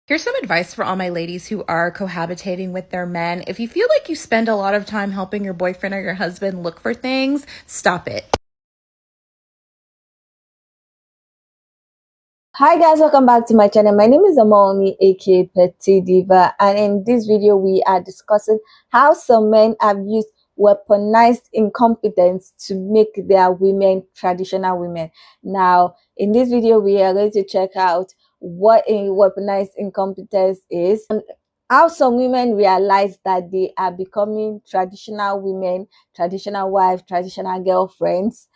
Here's some advice for all my ladies who are cohabitating with their men. If you feel like you spend a lot of time helping your boyfriend or your husband look for things, stop it. Hi guys, welcome back to my channel. My name is Amaomi, aka Petite Diva, and in this video we are discussing how some men have used weaponized incompetence to make their women traditional women. Now, in this video we are going to check out what a weaponized incompetence is, and how some women realize that they are becoming traditional women, traditional wives, traditional girlfriends,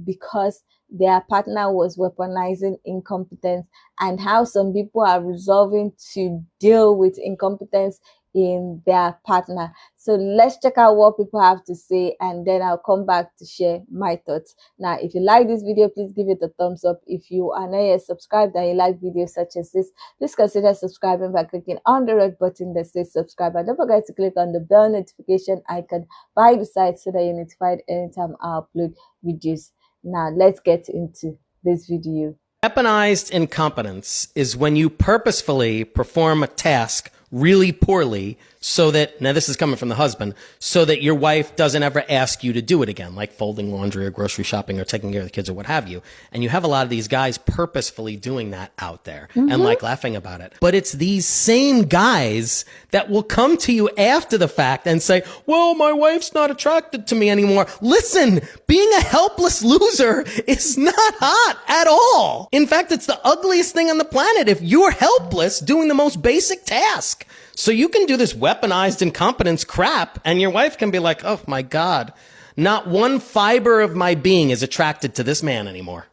because their partner was weaponizing incompetence, and how some people are resolving to deal with incompetence in their partner. So let's check out what people have to say, and then I'll come back to share my thoughts. Now, if you like this video, please give it a thumbs up. If you are not yet subscribed and you like videos such as this, please consider subscribing by clicking on the red button that says subscribe, and don't forget to click on the bell notification icon by the side so that you're notified anytime I upload videos. Now, let's get into this video. Weaponized incompetence is when you purposefully perform a task really poorly so that, now this is coming from the husband, so that your wife doesn't ever ask you to do it again, like folding laundry or grocery shopping or taking care of the kids or what have you. And you have a lot of these guys purposefully doing that out there and like laughing about it. But it's these same guys that will come to you after the fact and say, well, my wife's not attracted to me anymore. Listen, being a helpless loser is not hot at all. In fact, it's the ugliest thing on the planet if you're helpless doing the most basic task. So you can do this weaponized incompetence crap and your wife can be like, oh my God, not one fiber of my being is attracted to this man anymore.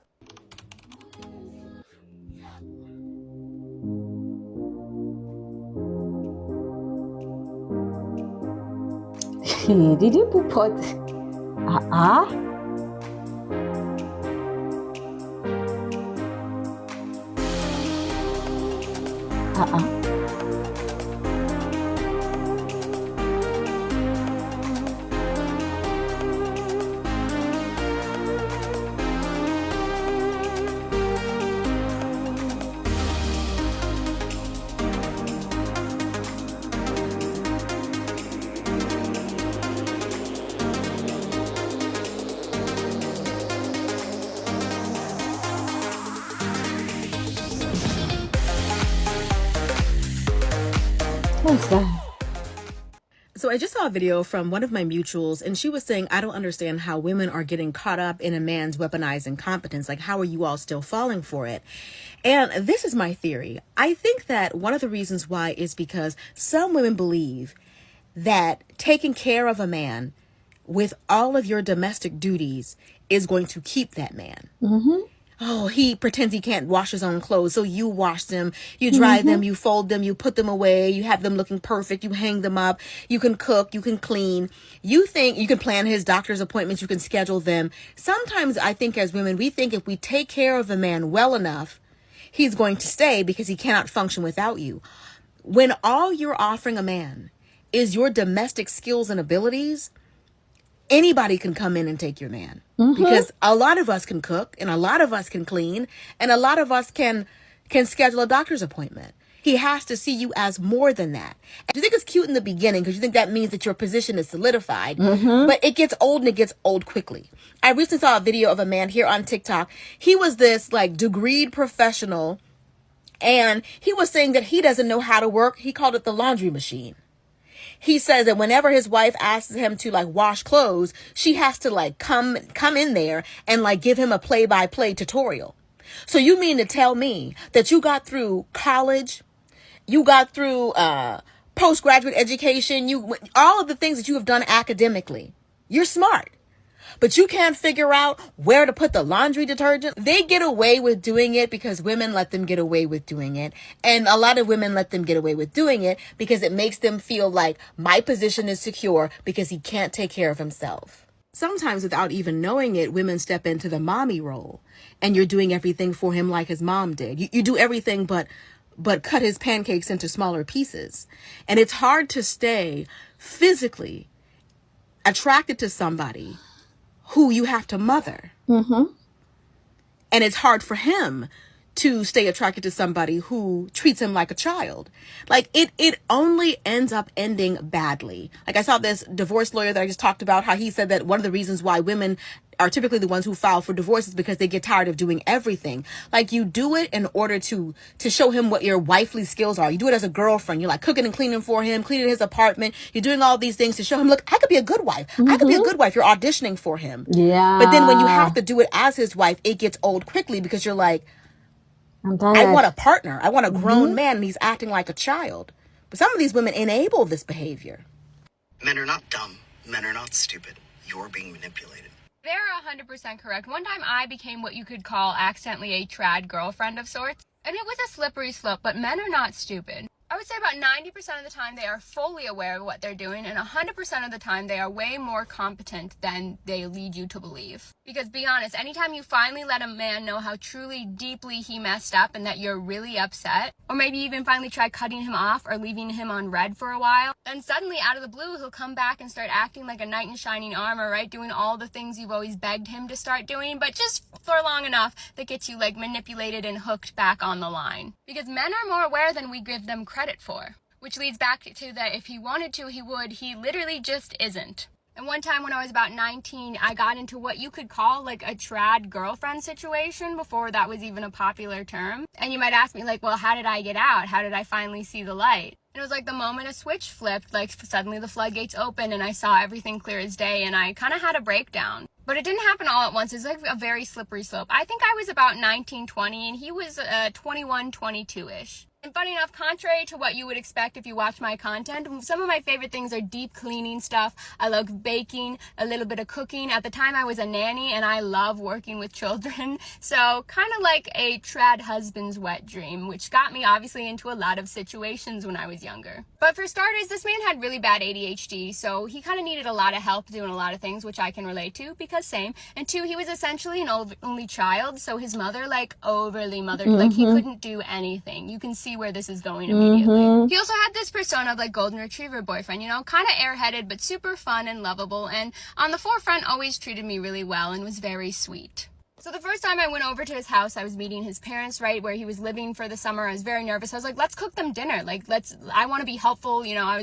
Did you put pot? What's that? So I just saw a video from one of my mutuals, and she was saying, I don't understand how women are getting caught up in a man's weaponized incompetence. Like, how are you all still falling for it? And this is my theory. I think that one of the reasons why is because some women believe that taking care of a man with all of your domestic duties is going to keep that man. Oh, he pretends he can't wash his own clothes, so you wash them, you dry them, you fold them, you put them away, you have them looking perfect, you hang them up, you can cook, you can clean. You think you can plan his doctor's appointments, you can schedule them. Sometimes I think as women, we think if we take care of a man well enough, he's going to stay because he cannot function without you. When all you're offering a man is your domestic skills and abilities, anybody can come in and take your man, because a lot of us can cook and a lot of us can clean and a lot of us can schedule a doctor's appointment. He has to see you as more than that. And you think it's cute in the beginning because you think that means that your position is solidified, but it gets old, and it gets old quickly. I recently saw a video of a man here on TikTok. He was this like degreed professional, and he was saying that he doesn't know how to work. He called it the laundry machine. He says that whenever his wife asks him to like wash clothes, she has to like come in there and like give him a play-by-play tutorial. So you mean to tell me that you got through college, you got through postgraduate education, all of the things that you have done academically, you're smart, but you can't figure out where to put the laundry detergent? They get away with doing it because women let them get away with doing it. And a lot of women let them get away with doing it because it makes them feel like my position is secure because he can't take care of himself. Sometimes without even knowing it, women step into the mommy role and you're doing everything for him like his mom did. You do everything but cut his pancakes into smaller pieces. And it's hard to stay physically attracted to somebody who you have to mother. And it's hard for him to stay attracted to somebody who treats him like a child. Like it only ends up ending badly. Like I saw this divorce lawyer that I just talked about, how he said that one of the reasons why women are typically the ones who file for divorce is because they get tired of doing everything. Like you do it in order to show him what your wifely skills are. You do it as a girlfriend. You're like cooking and cleaning for him, cleaning his apartment. You're doing all these things to show him, look, I could be a good wife. I could be a good wife. You're auditioning for him. Yeah. But then when you have to do it as his wife, it gets old quickly because you're like, I'm tired. I want a partner. I want a grown man, and he's acting like a child. But some of these women enable this behavior. Men are not dumb. Men are not stupid. You're being manipulated. They're 100% correct. One time I became what you could call accidentally a trad girlfriend of sorts. And it was a slippery slope, but men are not stupid. I would say about 90% of the time they are fully aware of what they're doing, and 100% of the time they are way more competent than they lead you to believe. Because be honest, anytime you finally let a man know how truly deeply he messed up and that you're really upset, or maybe even finally try cutting him off or leaving him on red for a while, then suddenly out of the blue he'll come back and start acting like a knight in shining armor, right? Doing all the things you've always begged him to start doing, but just for long enough that gets you like manipulated and hooked back on the line. Because men are more aware than we give them credit for. Which leads back to that if he wanted to, he would. He literally just isn't. And one time when I was about 19, I got into what you could call like a trad girlfriend situation before that was even a popular term. And you might ask me like, well, how did I get out? How did I finally see the light? And it was like the moment a switch flipped, like suddenly the floodgates opened and I saw everything clear as day and I kind of had a breakdown. But it didn't happen all at once. It was like a very slippery slope. I think I was about 19, 20 and he was 21, 22-ish. And funny enough, contrary to what you would expect if you watch my content, some of my favorite things are deep cleaning stuff. I love baking, a little bit of cooking. At the time I was a nanny and I love working with children. So kind of like a trad husband's wet dream, which got me obviously into a lot of situations when I was younger. But for starters, this man had really bad ADHD, so he kind of needed a lot of help doing a lot of things, which I can relate to because same. And two, he was essentially an only child, so his mother like overly mothered, like he couldn't do anything. You can see where this is going immediately. He also had this persona of like golden retriever boyfriend, you know, kind of airheaded but super fun and lovable, and on the forefront always treated me really well and was very sweet. So the first time I went over to his house, I was meeting his parents, right, where he was living for the summer. I was very nervous. I was like, let's cook them dinner. Like, I want to be helpful, you know,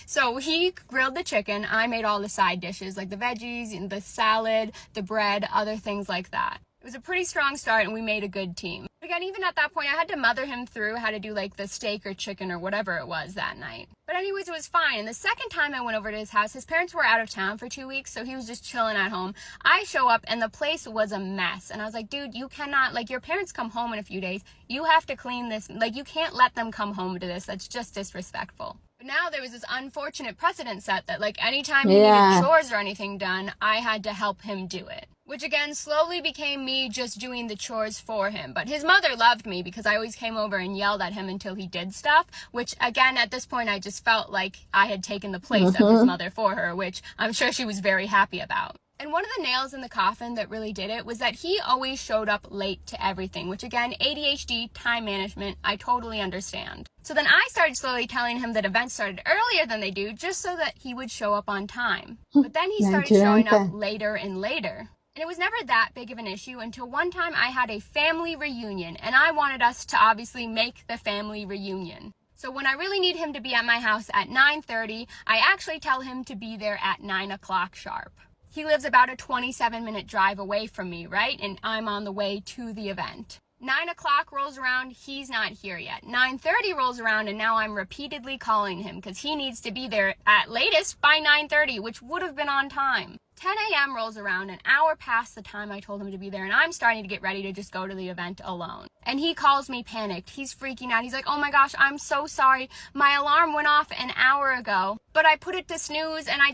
so he grilled the chicken. I made all the side dishes, like the veggies, the salad, the bread, other things like that. It was a pretty strong start and we made a good team. Again, even at that point, I had to mother him through how to do like the steak or chicken or whatever it was that night. But anyways, it was fine. And the second time I went over to his house, his parents were out of town for 2 weeks, so he was just chilling at home. I show up and the place was a mess. And I was like, dude, you cannot, like your parents come home in a few days. You have to clean this. Like you can't let them come home to this. That's just disrespectful. But now there was this unfortunate precedent set that like anytime he needed chores or anything done, I had to help him do it. Which again slowly became me just doing the chores for him. But his mother loved me because I always came over and yelled at him until he did stuff, which again at this point I just felt like I had taken the place of his mother for her, which I'm sure she was very happy about. And one of the nails in the coffin that really did it was that he always showed up late to everything, which again, ADHD, time management, I totally understand. So then I started slowly telling him that events started earlier than they do just so that he would show up on time. But then he started showing up later and later. And it was never that big of an issue until one time I had a family reunion and I wanted us to obviously make the family reunion. So when I really need him to be at my house at 9:30, I actually tell him to be there at 9 o'clock sharp. He lives about a 27-minute drive away from me, right? And I'm on the way to the event. 9 o'clock rolls around, he's not here yet. 9:30 rolls around and now I'm repeatedly calling him because he needs to be there at latest by 9:30, which would have been on time. 10 a.m. rolls around, an hour past the time I told him to be there, and I'm starting to get ready to just go to the event alone. And he calls me panicked. He's freaking out. He's like, oh my gosh, I'm so sorry. My alarm went off an hour ago, but I put it to snooze, and I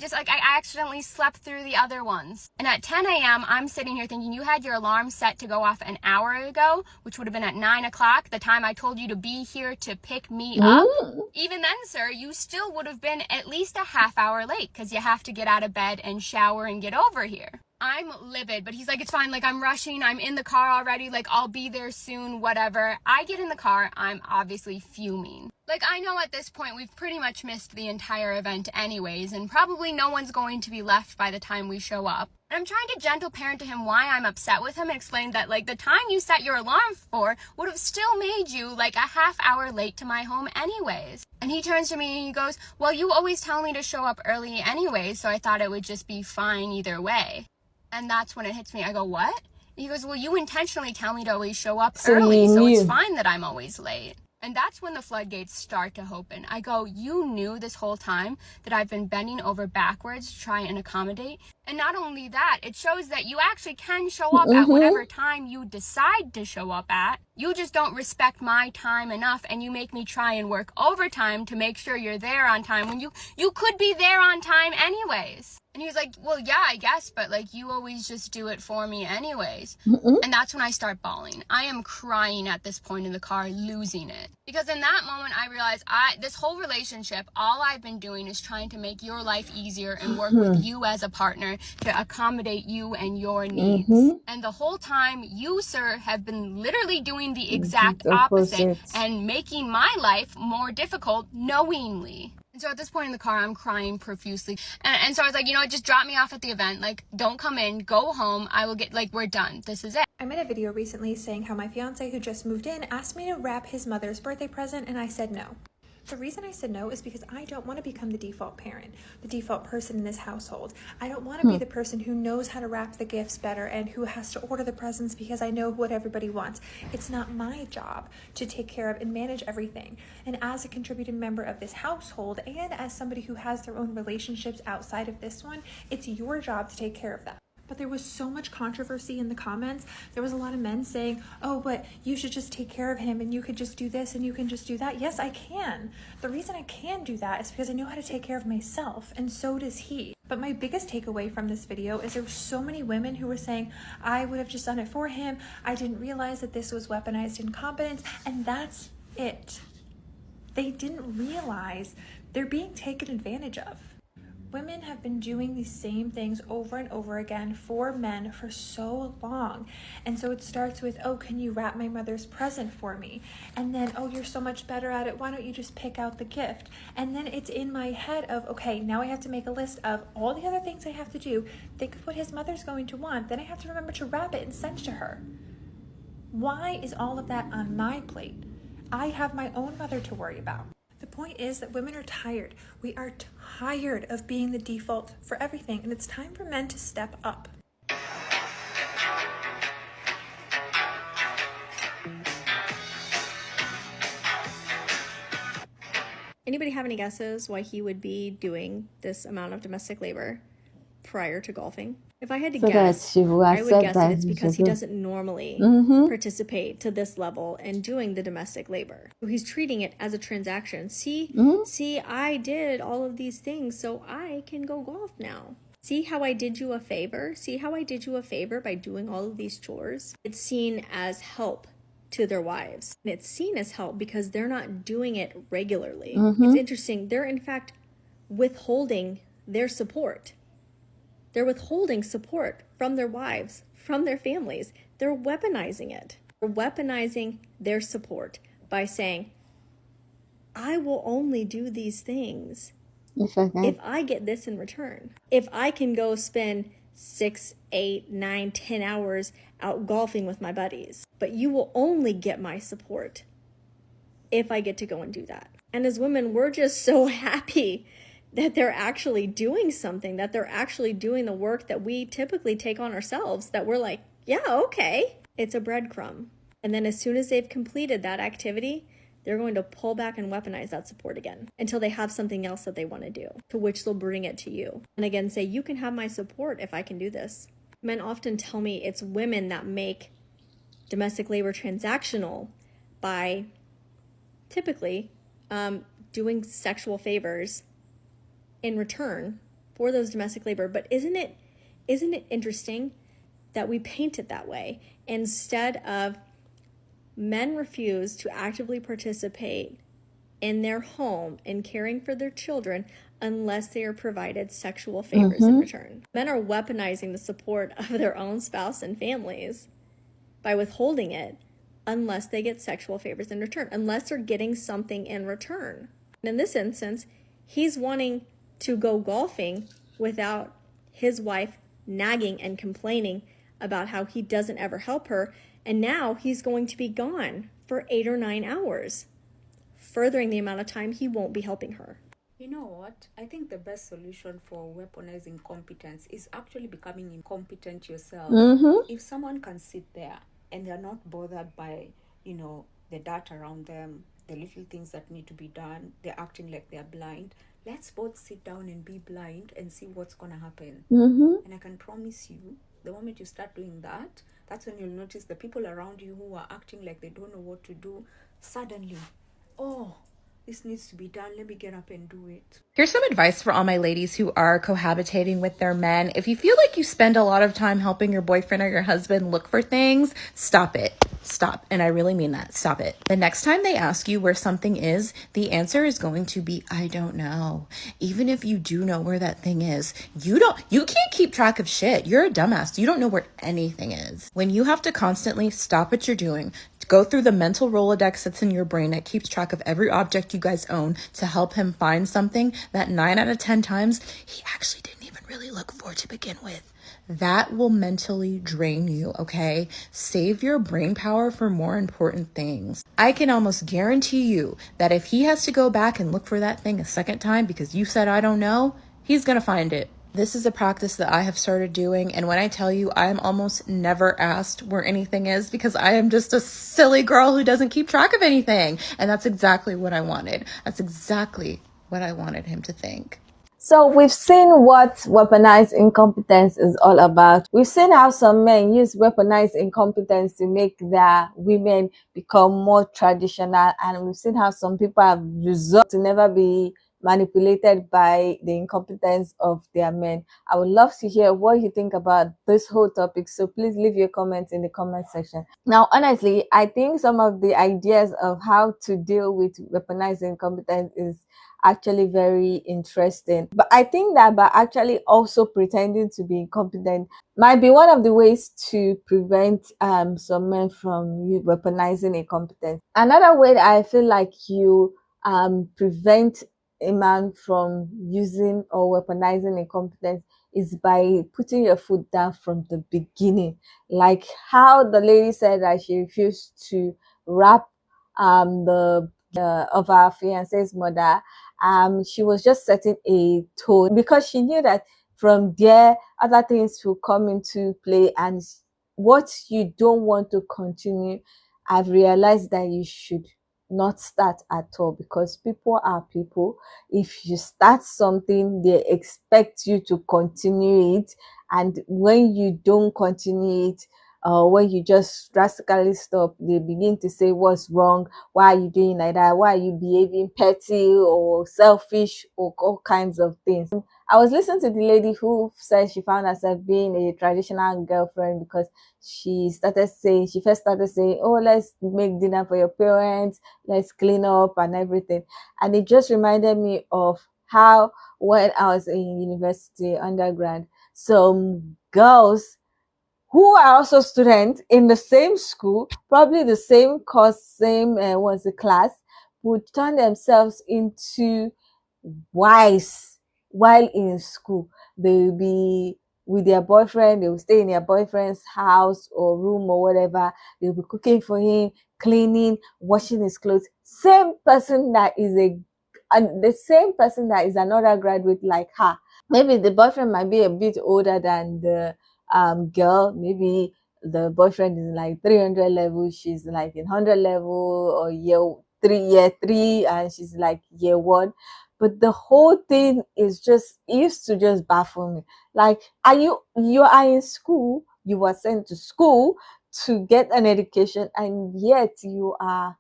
accidentally slept through the other ones. And at 10 a.m., I'm sitting here thinking, you had your alarm set to go off an hour ago, which would have been at 9 o'clock, the time I told you to be here to pick me up. Even then, sir, you still would have been at least a half hour late, because you have to get out of bed and shower and get over here. I'm livid, but he's like, it's fine, like I'm rushing, I'm in the car already, like I'll be there soon, whatever. I get in the car, I'm obviously fuming. Like I know at this point we've pretty much missed the entire event anyways, and probably no one's going to be left by the time we show up. And I'm trying to gentle parent to him why I'm upset with him and explain that, like, the time you set your alarm for would have still made you, like, a half hour late to my home anyways. And he turns to me and he goes, well, you always tell me to show up early anyways, so I thought it would just be fine either way. And that's when it hits me. I go, what? And he goes, well, you intentionally tell me to always show up early, so it's fine that I'm always late. And that's when the floodgates start to open. I go, you knew this whole time that I've been bending over backwards to try and accommodate. And not only that, it shows that you actually can show up at whatever time you decide to show up at. You just don't respect my time enough, and you make me try and work overtime to make sure you're there on time when you could be there on time anyways. And he was like, well, yeah, I guess, but, like, you always just do it for me anyways. And that's when I start bawling. I am crying at this point in the car, losing it. Because in that moment, I realized this whole relationship, all I've been doing is trying to make your life easier and work with you as a partner to accommodate you and your needs. And the whole time, you, sir, have been literally doing the exact opposite and making my life more difficult knowingly. And so at this point in the car, I'm crying profusely. And so I was like, you know what, just drop me off at the event. Like, don't come in, go home. I will get, like, we're done. This is it. I made a video recently saying how my fiance who just moved in asked me to wrap his mother's birthday present, and I said no. The reason I said no is because I don't want to become the default parent, the default person in this household. I don't want to be the person who knows how to wrap the gifts better and who has to order the presents because I know what everybody wants. It's not my job to take care of and manage everything. And as a contributing member of this household and as somebody who has their own relationships outside of this one, it's your job to take care of that. But there was so much controversy in the comments. There was a lot of men saying, oh, but you should just take care of him and you could just do this and you can just do that. Yes, I can. The reason I can do that is because I know how to take care of myself, and so does he. But my biggest takeaway from this video is there were so many women who were saying, I would have just done it for him. I didn't realize that this was weaponized incompetence. And that's it. They didn't realize they're being taken advantage of. Women have been doing these same things over and over again for men for so long. And so it starts with, oh, can you wrap my mother's present for me? And then, oh, you're so much better at it. Why don't you just pick out the gift? And then it's in my head of, okay, now I have to make a list of all the other things I have to do. Think of what his mother's going to want. Then I have to remember to wrap it and send to her. Why is all of that on my plate? I have my own mother to worry about. The point is that women are tired. We are tired of being the default for everything, and it's time for men to step up. Anybody have any guesses why he would be doing this amount of domestic labor prior to golfing? If I had to guess, I would guess that it's because he doesn't normally participate to this level in doing the domestic labor. So he's treating it as a transaction. See, I did all of these things, so I can go golf now. See how I did you a favor? See how I did you a favor by doing all of these chores? It's seen as help to their wives. And it's seen as help because they're not doing it regularly. It's interesting. They're in fact withholding their support. They're withholding support from their wives, from their families. They're weaponizing it. They're weaponizing their support by saying, I will only do these things if I get this in return. If I can go spend 6, 8, 9, 10 hours out golfing with my buddies. But you will only get my support if I get to go and do that. And as women, we're just so happy that they're actually doing something, that they're actually doing the work that we typically take on ourselves, that we're like, yeah, okay. It's a breadcrumb. And then as soon as they've completed that activity, they're going to pull back and weaponize that support again until they have something else that they want to do, to which they'll bring it to you. And again, say, you can have my support if I can do this. Men often tell me it's women that make domestic labor transactional by typically doing sexual favors in return for those domestic labor. But isn't it interesting that we paint it that way? Instead of men refuse to actively participate in their home and caring for their children unless they are provided sexual favors in return. Men are weaponizing the support of their own spouse and families by withholding it unless they get sexual favors in return, unless they're getting something in return. And in this instance, he's wanting to go golfing without his wife nagging and complaining about how he doesn't ever help her, and now he's going to be gone for 8 or 9 hours, furthering the amount of time he won't be helping her. You know what? I think the best solution for weaponizing incompetence is actually becoming incompetent yourself. If someone can sit there and they're not bothered by, the dirt around them, the little things that need to be done, they're acting like they're blind. Let's both sit down and be blind and see what's going to happen. And I can promise you, the moment you start doing that, that's when you'll notice the people around you who are acting like they don't know what to do, suddenly, oh, this needs to be done. Let me get up and do it. Here's some advice for all my ladies who are cohabitating with their men. If you feel like you spend a lot of time helping your boyfriend or your husband look for things, stop it. Stop. And I really mean that. Stop it. The next time they ask you where something is, the answer is going to be, I don't know. Even if you do know where that thing is, you can't keep track of shit. You're a dumbass. You don't know where anything is. When you have to constantly stop what you're doing, go through the mental Rolodex that's in your brain that keeps track of every object you guys own to help him find something that 9 out of 10 times he actually didn't even really look for to begin with. That will mentally drain you, okay? Save your brain power for more important things. I can almost guarantee you that if he has to go back and look for that thing a second time because you said I don't know, he's gonna find it. This is a practice that I have started doing, and when I tell you I am almost never asked where anything is because I am just a silly girl who doesn't keep track of anything. And that's exactly what I wanted. That's exactly what I wanted him to think. So we've seen what weaponized incompetence is all about. We've seen how some men use weaponized incompetence to make their women become more traditional, and we've seen how some people have resolved to never be manipulated by the incompetence of their men. I would love to hear what you think about this whole topic, so please leave your comments in the comment section. Now, honestly, I think some of the ideas of how to deal with weaponized incompetence is actually very interesting, but I think that by actually also pretending to be incompetent might be one of the ways to prevent some men from weaponizing incompetence. Another way that I feel like you prevent a man from using or weaponizing incompetence is by putting your foot down from the beginning, like how the lady said that she refused to wrap of our fiance's mother. She was just setting a tone because she knew that from there other things will come into play, and what you don't want to continue, I've realized that you should not start at all, because people are people. If you start something, they expect you to continue it, and when you don't continue it, when you just drastically stop, they begin to say, what's wrong? Why are you doing like that? Why are you behaving petty or selfish or all kinds of things? I was listening to the lady who said she found herself being a traditional girlfriend because she first started saying, oh, let's make dinner for your parents, let's clean up and everything. And it just reminded me of how when I was in university undergrad, some girls who are also students in the same school, probably the same course, same class, would turn themselves into wives while in school. They will be with their boyfriend, they will stay in their boyfriend's house or room or whatever. They will be cooking for him, cleaning, washing his clothes. Same person that is the same person that is another graduate like her. Maybe the boyfriend might be a bit older than the girl. Maybe the boyfriend is like 300 level, she's like in 100 level, or year three, and she's like year 1. But the whole thing is just used to just baffle me. Like, you are in school, you were sent to school to get an education, and yet you are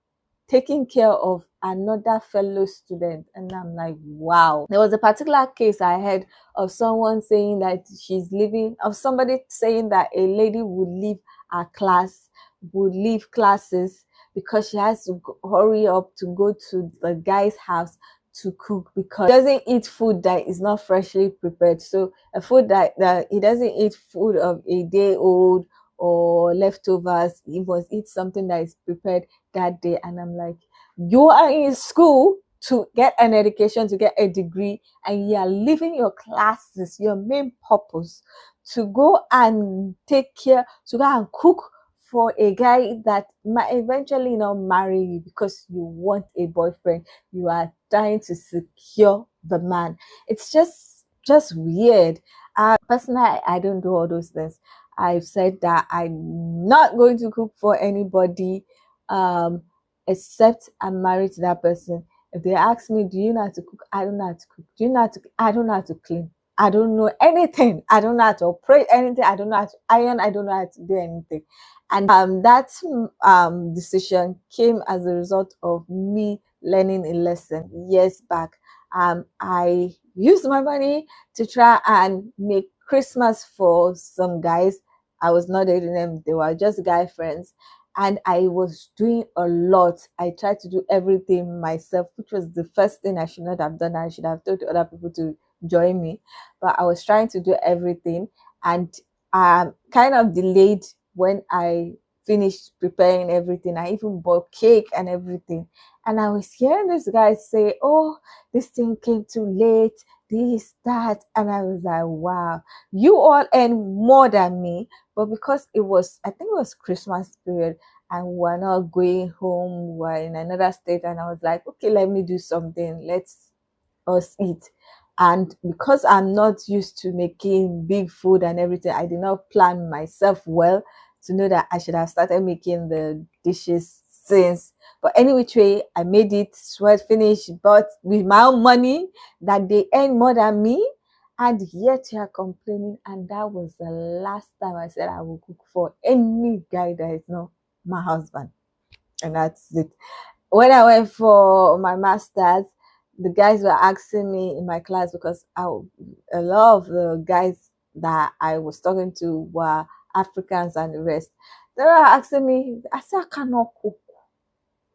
taking care of another fellow student. And I'm like, wow. There was a particular case I heard of someone saying that somebody saying that a lady would leave classes because she has to hurry up to go to the guy's house to cook, because he doesn't eat food that is not freshly prepared. So a food that he doesn't eat food of a day old or leftovers. He must eat something that is prepared that day. And I'm like, you are in school to get an education, to get a degree, and you are leaving your classes, your main purpose, to go and take care, to go and cook for a guy that might eventually not marry you because you want a boyfriend. You are trying to secure the man. It's just weird. Personally, I don't do all those things. I've said that I'm not going to cook for anybody except I'm married to that person. If they ask me, do you know how to cook? I don't know how to cook. Do you know how to? I don't know how to clean. I don't know anything. I don't know how to operate anything. I don't know how to iron. I don't know how to do anything. And that decision came as a result of me learning a lesson years back. I used my money to try and make Christmas for some guys. I was not dating them. They were just guy friends. And I was doing a lot. I tried to do everything myself, which was the first thing I should not have done. I should have told other people to join me. But I was trying to do everything, and kind of delayed when I finished preparing everything. I even bought cake and everything. And I was hearing this guy say, oh, this thing came too late, this, that. And I was like, wow, you all earn more than me. But because it was, I think it was Christmas period, and we're not going home, we're in another state. And I was like, okay, let me do something. Let's us eat. And because I'm not used to making big food and everything, I did not plan myself well to know that I should have started making the dishes since. But any which way, I made it, sweat finished, but with my own money that they earn more than me, and yet you are complaining. And that was the last time I said I will cook for any guy that is not my husband. And that's it. When I went for my master's, the guys were asking me in my class, because a lot of the guys that I was talking to were Africans and the rest. They were asking me, I said, I cannot cook.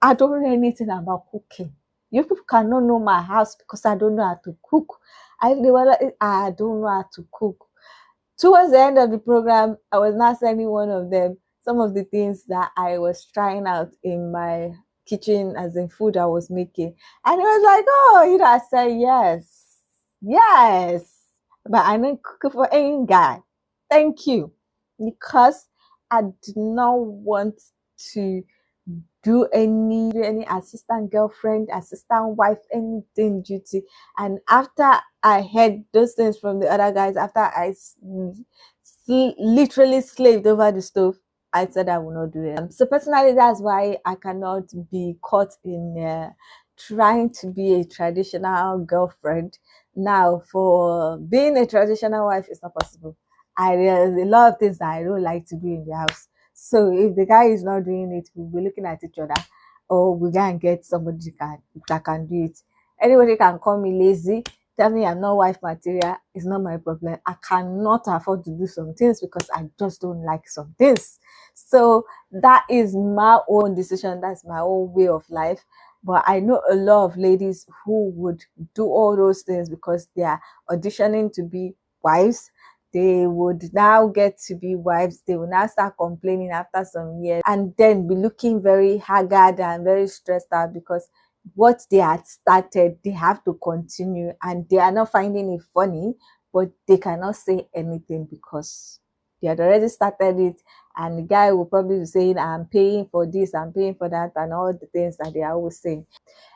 I don't know anything about cooking. You people cannot know my house because I don't know how to cook. They were like, I don't know how to cook. Towards the end of the program, I was not sending one of them some of the things that I was trying out in my kitchen, as in food I was making. And it was like, oh, I said, yes. But I didn't cook for any guy. Thank you. Because I did not want to do any assistant girlfriend, assistant wife, anything duty. And after I heard those things from the other guys, after I literally slaved over the stove, I said I will not do it. So personally, that's why I cannot be caught in trying to be a traditional girlfriend. Now, for being a traditional wife, it's not possible. There's a lot of things that I don't like to do in the house. So if the guy is not doing it, we'll be looking at each other, or we can get somebody that can do it. Anybody can call me lazy, tell me I'm not wife material. It's not my problem. I cannot afford to do some things because I just don't like some things. So that is my own decision. That's my own way of life. But I know a lot of ladies who would do all those things because they are auditioning to be wives. They would now get to be wives. They will now start complaining after some years, and then be looking very haggard and very stressed out because what they had started, they have to continue, and they are not finding it funny, but they cannot say anything because they had already started it. And the guy will probably be saying, I'm paying for this, I'm paying for that, and all the things that they are always saying.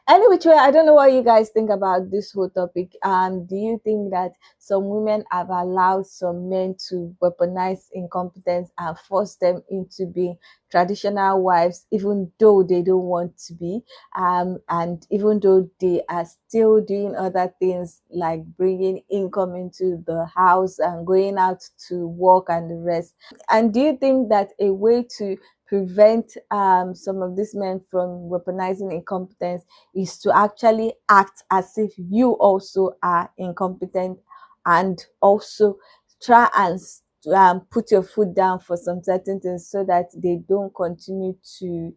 Anyway, I don't know what you guys think about this whole topic. Do you think that some women have allowed some men to weaponize incompetence and force them into being traditional wives, even though they don't want to be, and even though they are still doing other things like bringing income into the house and going out to work and the rest? And do you think that a way to prevent some of these men from weaponizing incompetence is to actually act as if you also are incompetent, and also try and put your foot down for some certain things so that they don't continue to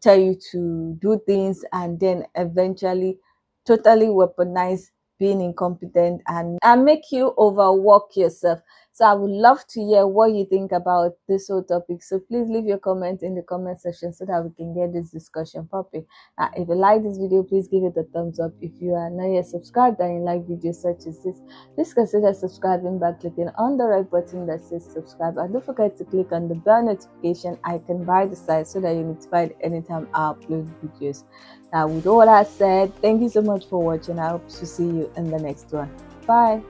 tell you to do things and then eventually totally weaponize being incompetent and make you overwork yourself? So I would love to hear what you think about this whole topic. So please leave your comments in the comment section so that we can get this discussion popping. If you like this video, please give it a thumbs up. If you are not yet subscribed and you like videos such as this, please consider subscribing by clicking on the right button that says subscribe, and don't forget to click on the bell notification icon by the side so that you're notified anytime I upload videos. Now, with all that said, thank you so much for watching. I hope to see you in the next one. Bye.